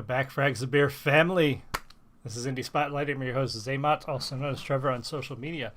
Welcome back, Frags of Beer family. This is Indie Spotlight. I'm your host, Xamot, also known as Trevor on social media.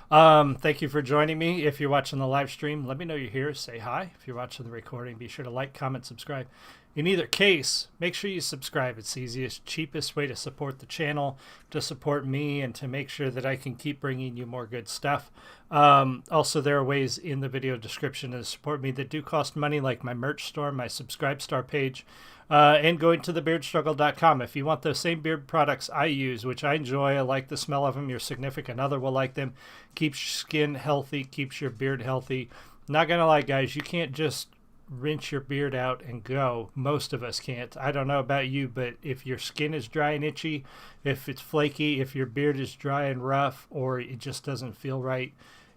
Thank you for joining me. If you're watching the live stream, let me know you're here. Say hi. If you're watching the recording, be sure to like, comment, subscribe. In either case, make sure you subscribe. It's the easiest, cheapest way to support the channel, to support me, and to make sure that I can keep bringing you more good stuff. Also, there are ways in the video description to support me that do cost money, like my merch store, my Subscribe Star page, and going to thebeardstruggle.com. If you want the same beard products I use, which I enjoy, I like the smell of them, your significant other will like them, keeps your skin healthy, keeps your beard healthy. Not gonna lie, guys, you can't just rinse your beard out and go. Most of us can't. I don't know about you, but if your skin is dry and itchy, if it's flaky, if your beard is dry and rough, or it just doesn't feel right,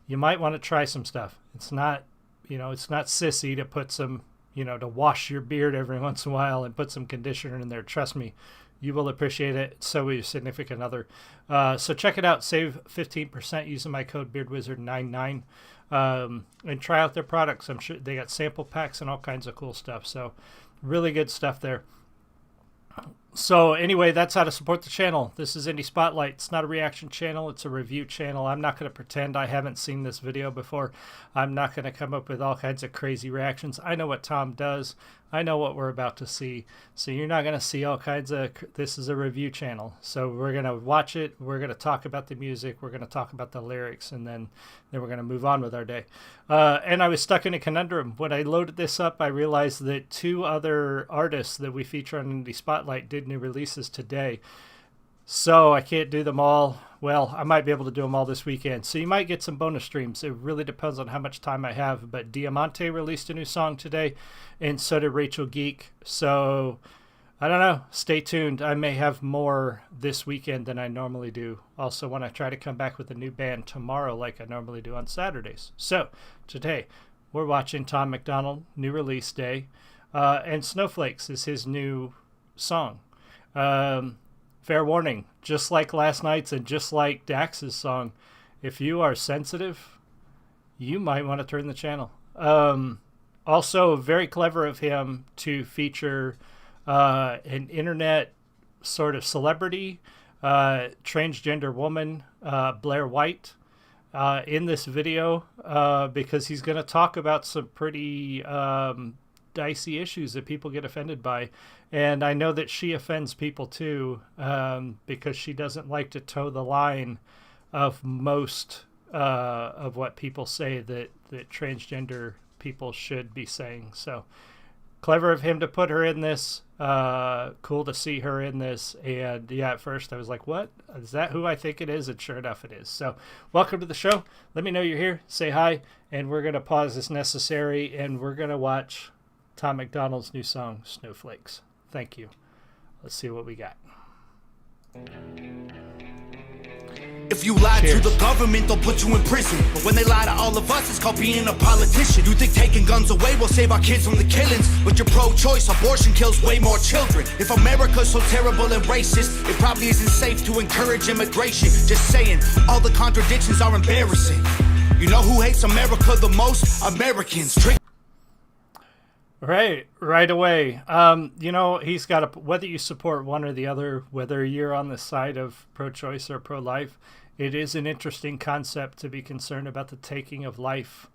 you might want to try some stuff. It's not, it's not sissy to put some, to wash your beard every once in a while and put some conditioner in there. Trust me, you will appreciate it. So will your significant other. So check it out. Save 15% using my code BeardWizard99. And try out their products. I'm sure they got sample packs and all kinds of cool stuff. So really good stuff there. So anyway, that's how to support the channel. This is Indie Spotlight. It's not a reaction channel. It's a review channel. I'm not going to pretend I haven't seen this video before. I'm not going to come up with all kinds of crazy reactions. I know what Tom does. I know what we're about to see. So you're not going to see all kinds of... This is a review channel. So we're going to watch it. We're going to talk about the music. We're going to talk about the lyrics. And then we're going to move on with our day. And I was stuck in a conundrum. When I loaded this up, I realized that two other artists that we feature on Indie Spotlight did new releases today. So I can't do them all. Well, I might be able to do them all this weekend. So you might get some bonus streams. It really depends on how much time I have. But Diamante released a new song today, and so did Rachel Geek. So I don't know. Stay tuned. I may have more this weekend than I normally do. Also, when I try to come back with a new band tomorrow like I normally do on Saturdays. So today we're watching Tom MacDonald, new release day. And Snowflakes is his new song. Fair warning, just like last night's and just like Dax's song, if you are sensitive, you might want to turn the channel. Also, very clever of him to feature an internet sort of celebrity, transgender woman, Blair White, in this video, because he's going to talk about some pretty dicey issues that people get offended by. And I know that she offends people too, because she doesn't like to toe the line of most of what people say that transgender people should be saying. So clever of him to put her in this. Cool to see her in this. And yeah, at first I was like, what? Is that who I think it is? And sure enough it is. So welcome to the show. Let me know you're here. Say hi. And we're going to pause as necessary. And we're going to watch Tom MacDonald's new song, Snowflakes. Thank you. Let's see what we got. If you lie to the government, they'll put you in prison. But when they lie to all of us, it's called being a politician. You think taking guns away will save our kids from the killings, but you're pro-choice. Abortion kills way more children. If America's so terrible and racist, it probably isn't safe to encourage immigration. Just saying, all the contradictions are embarrassing. You know who hates America the most? Americans. Right away. He's got whether you support one or the other, whether you're on the side of pro-choice or pro-life, it is an interesting concept to be concerned about the taking of life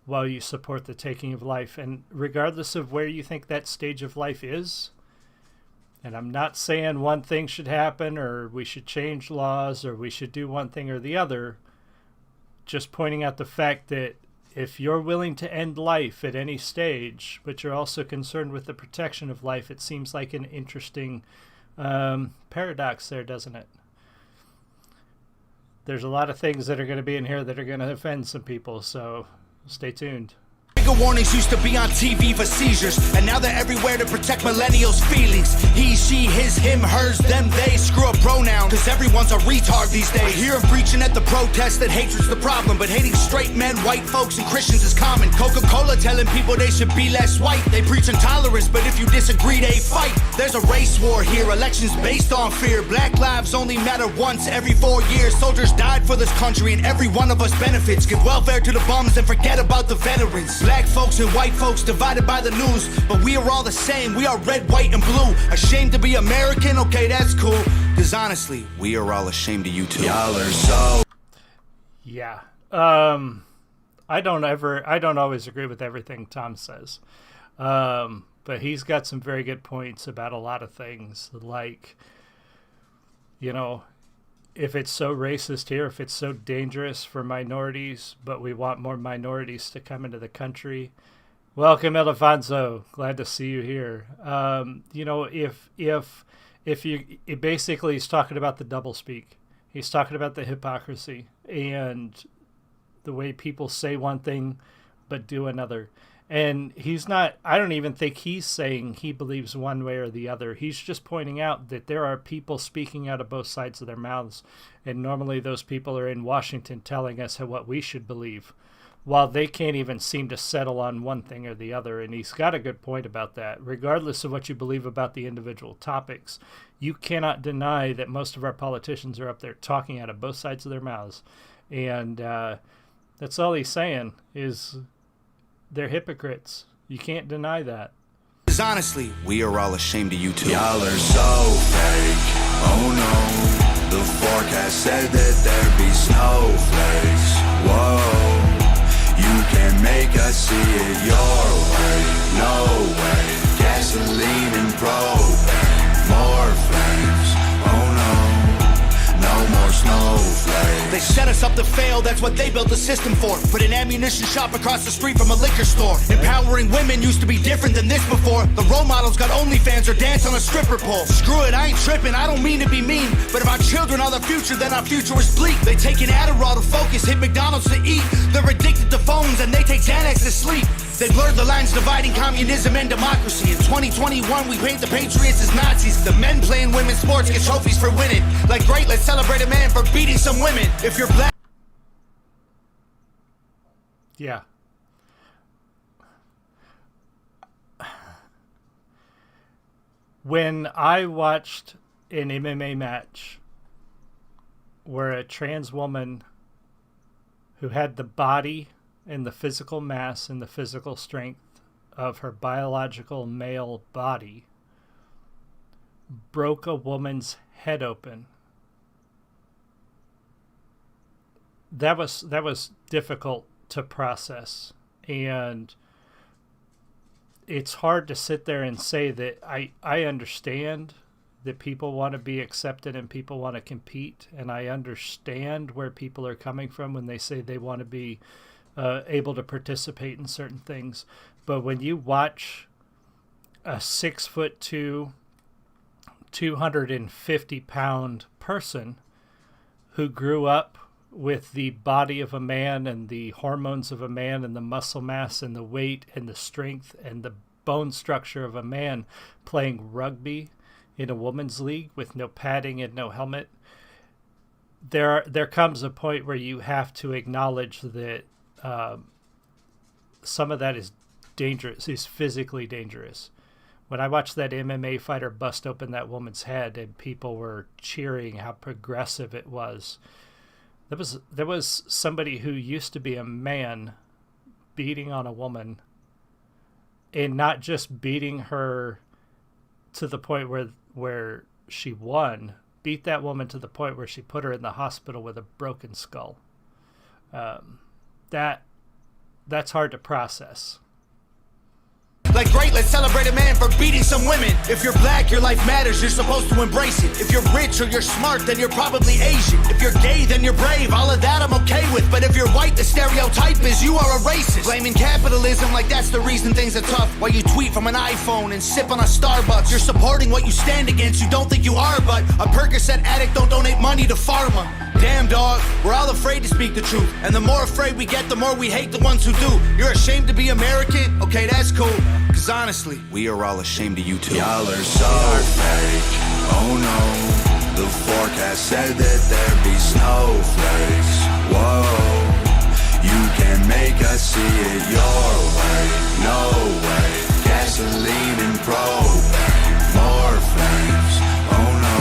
while you support the taking of life. And regardless of where you think that stage of life is, and I'm not saying one thing should happen or we should change laws or we should do one thing or the other, just pointing out the fact that if you're willing to end life at any stage, but you're also concerned with the protection of life, it seems like an interesting paradox there, doesn't it? There's a lot of things that are going to be in here that are going to offend some people, so stay tuned. Trigger warnings used to be on TV for seizures, and now they're everywhere to protect millennials' feelings. He, she, his, him, hers, them, they. Screw a pronoun, cause everyone's a retard these days. I hear him preaching at the protest that hatred's the problem, but hating straight men, white folks, and Christians is common. Coca-Cola telling people they should be less white. They preach intolerance, but if you disagree, they fight. There's a race war here, elections based on fear. Black lives only matter once every 4 years. Soldiers died for this country, and every one of us benefits. Give welfare to the bums and forget about the veterans. Black black folks and white folks divided by the news, but we are all the same. We are red, white, and blue. Ashamed to be American? Okay, that's cool. Cause honestly, we are all ashamed of you too. Y'all are so... Yeah. I don't always agree with everything Tom says. But he's got some very good points about a lot of things, like, you know, if it's so racist here, if it's so dangerous for minorities, but we want more minorities to come into the country. Welcome, Elefonso. Glad to see you here. You know, if it basically he's talking about the doublespeak. He's talking about the hypocrisy and the way people say one thing but do another. And he's not, I don't even think he's saying he believes one way or the other. He's just pointing out that there are people speaking out of both sides of their mouths. And normally those people are in Washington telling us what we should believe, while they can't even seem to settle on one thing or the other. And he's got a good point about that. Regardless of what you believe about the individual topics, you cannot deny that most of our politicians are up there talking out of both sides of their mouths. And that's all he's saying is... they're hypocrites. You can't deny that. Because honestly, we are all ashamed of you too. Y'all are so fake. Oh no. The forecast said that there'd be snowflakes. Whoa. You can make us see it your way. No way. Gasoline and propane. More flames. Oh no. No more snowflakes. They set us up to fail, that's what they built the system for. Put an ammunition shop across the street from a liquor store. Empowering women used to be different than this before. The role models got OnlyFans or dance on a stripper pole. Screw it, I ain't tripping, I don't mean to be mean, but if our children are the future, then our future is bleak. They take an Adderall to focus, hit McDonald's to eat. They're addicted to phones and they take Xanax to sleep. They blurred the lines dividing communism and democracy. In 2021, we paint the patriots as Nazis. The men playing women's sports get trophies for winning. Like, great, let's celebrate a man for beating some women. If you're black... Yeah. When I watched an MMA match where a trans woman who had the body and the physical mass and the physical strength of her biological male body broke a woman's head open, that was difficult to process. And it's hard to sit there and say that I understand that people want to be accepted and people want to compete, and I understand where people are coming from when they say they want to be able to participate in certain things. But when you watch a 6'2", 250-pound person who grew up with the body of a man and the hormones of a man and the muscle mass and the weight and the strength and the bone structure of a man playing rugby in a woman's league with no padding and no helmet, there comes a point where you have to acknowledge that some of that is dangerous, is physically dangerous. When I watched that MMA fighter bust open that woman's head and people were cheering how progressive it was, there was somebody who used to be a man beating on a woman, and not just beating her to the point where she won, beat that woman to the point where she put her in the hospital with a broken skull. That's hard to process. Like, great, let's celebrate a man for beating some women. If you're black, your life matters, you're supposed to embrace it. If you're rich or you're smart, then you're probably Asian. If you're gay, then you're brave, all of that I'm okay with. But if you're white, the stereotype is you are a racist. Blaming capitalism like that's the reason things are tough, while you tweet from an iPhone and sip on a Starbucks. You're supporting what you stand against, you don't think you are, but a Percocet addict don't donate money to pharma. Damn, dog, we're all afraid to speak the truth, and the more afraid we get, the more we hate the ones who do. You're ashamed to be American? Okay, that's cool. Cause honestly, we are all ashamed of you too. Y'all are so fake. Oh no. The forecast said that there'd be snowflakes. Whoa. You can make us see it your way. No way. Gasoline and propane. More flames. Oh no.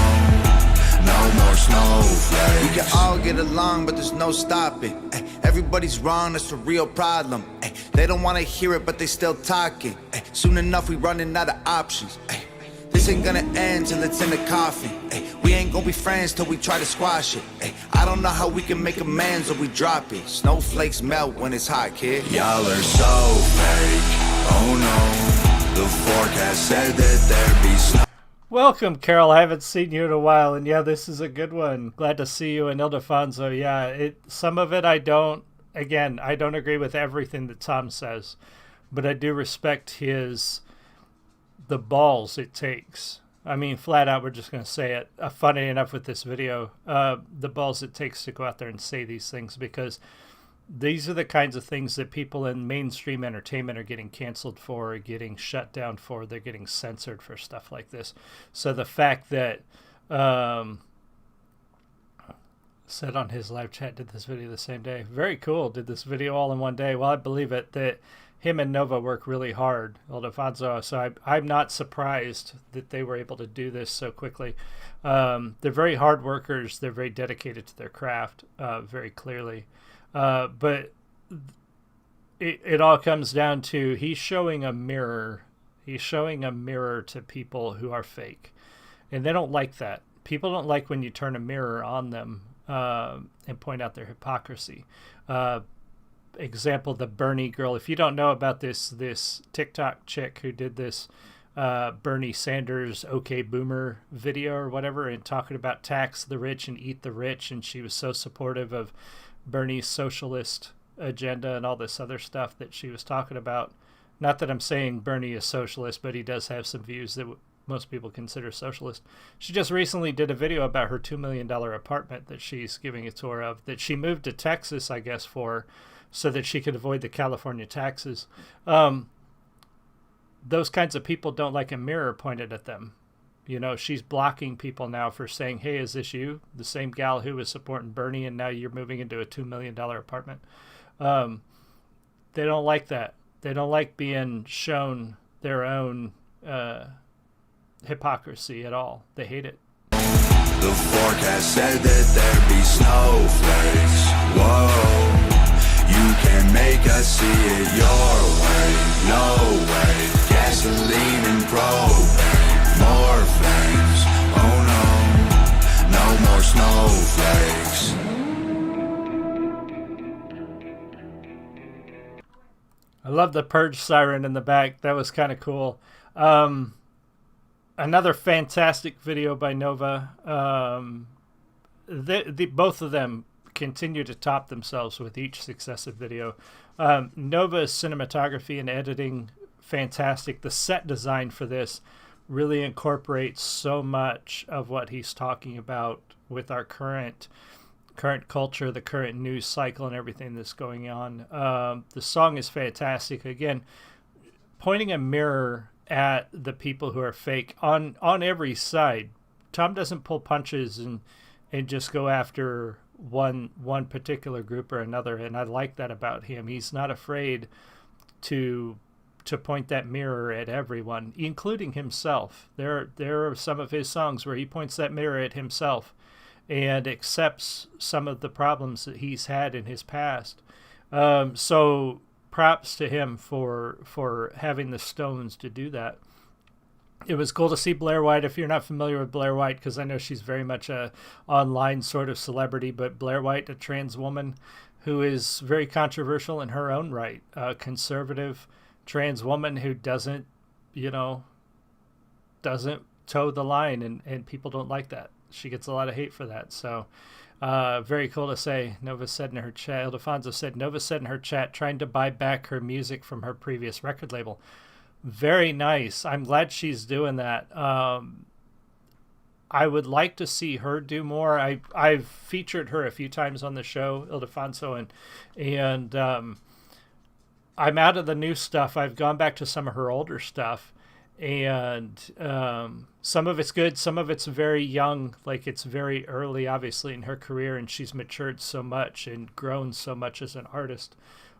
No more snowflakes. We can all get along, but there's no stopping. Ay, everybody's wrong, that's the real problem. Ay, they don't wanna hear it, but they still talking. Ay, soon enough, we running out of options. Ay, this ain't gonna end till it's in the coffin. Ay, we ain't gonna be friends till we try to squash it. Ay, I don't know how we can make amends or we drop it. Snowflakes melt when it's hot, kid. Y'all are so fake. Oh no, the forecast said that there'd be snow. Welcome, Carol. I haven't seen you in a while, and yeah, this is a good one. Glad to see you and Ildefonso. Yeah, some of it I don't agree with everything that Tom says, but I do respect the balls it takes. I mean, flat out, we're just going to say it. Funny enough with this video, the balls it takes to go out there and say these things, because these are the kinds of things that people in mainstream entertainment are getting canceled for, or getting shut down for. They're getting censored for stuff like this. So the fact that said on his live chat, did this video the same day. Very cool. Did this video all in one day. Well, I believe it, that him and Nova work really hard, Ildefonso. So I'm not surprised that they were able to do this so quickly. They're very hard workers. They're very dedicated to their craft, very clearly. But it all comes down to he's showing a mirror. He's showing a mirror to people who are fake. And they don't like that. People don't like when you turn a mirror on them and point out their hypocrisy. Example, the Bernie girl. If you don't know about this TikTok chick who did this Bernie Sanders OK Boomer video or whatever, and talking about tax the rich and eat the rich, and she was so supportive of Bernie's socialist agenda and all this other stuff that she was talking about. Not that I'm saying Bernie is socialist, but he does have some views that most people consider socialist. She just recently did a video about her $2 million apartment that she's giving a tour of, that she moved to Texas, I guess, for, so that she could avoid the California taxes. Those kinds of people don't like a mirror pointed at them. You know, she's blocking people now for saying, hey, is this you? The same gal who was supporting Bernie, and now you're moving into a $2 million apartment. They don't like that. They don't like being shown their own hypocrisy at all. They hate it. The forecast said that there'd be snowflakes. Whoa, you can make us see it your way. No way, gasoline and propane. More flames, oh no, no more snowflakes. I love the purge siren in the back. That was kind of cool. Another fantastic video by Nova. Both of them continue to top themselves with each successive video. Nova's cinematography and editing, fantastic. The set design for this really incorporates so much of what he's talking about with our current culture, the current news cycle, and everything that's going on. The song is fantastic. Again, pointing a mirror at the people who are fake on every side. Tom doesn't pull punches and just go after one particular group or another, and I like that about him. He's not afraid to point that mirror at everyone, including himself. There are some of his songs where he points that mirror at himself and accepts some of the problems that he's had in his past. So props to him for having the stones to do that. It was cool to see Blair White. If you're not familiar with Blair White, because I know she's very much a online sort of celebrity, but Blair White, a trans woman who is very controversial in her own right, a conservative trans woman who doesn't toe the line, and people don't like that. She gets a lot of hate for that. So very cool to say. Nova said in her chat, Ildefonso said, Nova said in her chat, trying to buy back her music from her previous record label. Very nice. I'm glad she's doing that. I would like to see her do more. I've featured her a few times on the show, Ildefonso, and I'm out of the new stuff. I've gone back to some of her older stuff, and some of it's good, some of it's very young, like it's very early, obviously, in her career, and she's matured so much and grown so much as an artist.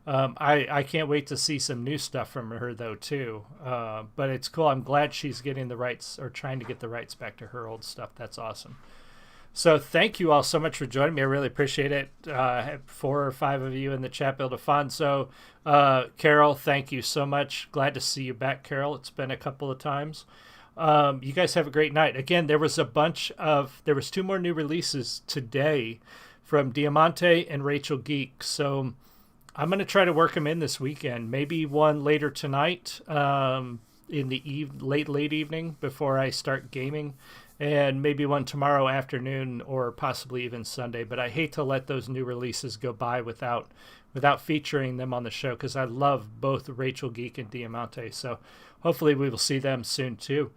I can't wait to see some new stuff from her, though, too. But it's cool. I'm glad she's getting the rights, or trying to get the rights back to her old stuff. That's awesome. So thank you all so much for joining me. I really appreciate it. 4 or 5 of you in the chat build a fun. So Carol, thank you so much. Glad to see you back, Carol. It's been a couple of times. You guys have a great night. Again, there was 2 more new releases today from Diamante and Rachel Geek. So I'm going to try to work them in this weekend. Maybe one later tonight in the late evening before I start gaming. And maybe one tomorrow afternoon or possibly even Sunday. But I hate to let those new releases go by without featuring them on the show, because I love both Rachel Geek and Diamante. So hopefully we will see them soon too.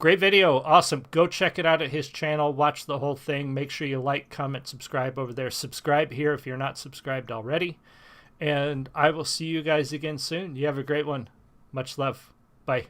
Great video. Awesome. Go check it out at his channel. Watch the whole thing. Make sure you like, comment, subscribe over there. Subscribe here if you're not subscribed already. And I will see you guys again soon. You have a great one. Much love. Bye.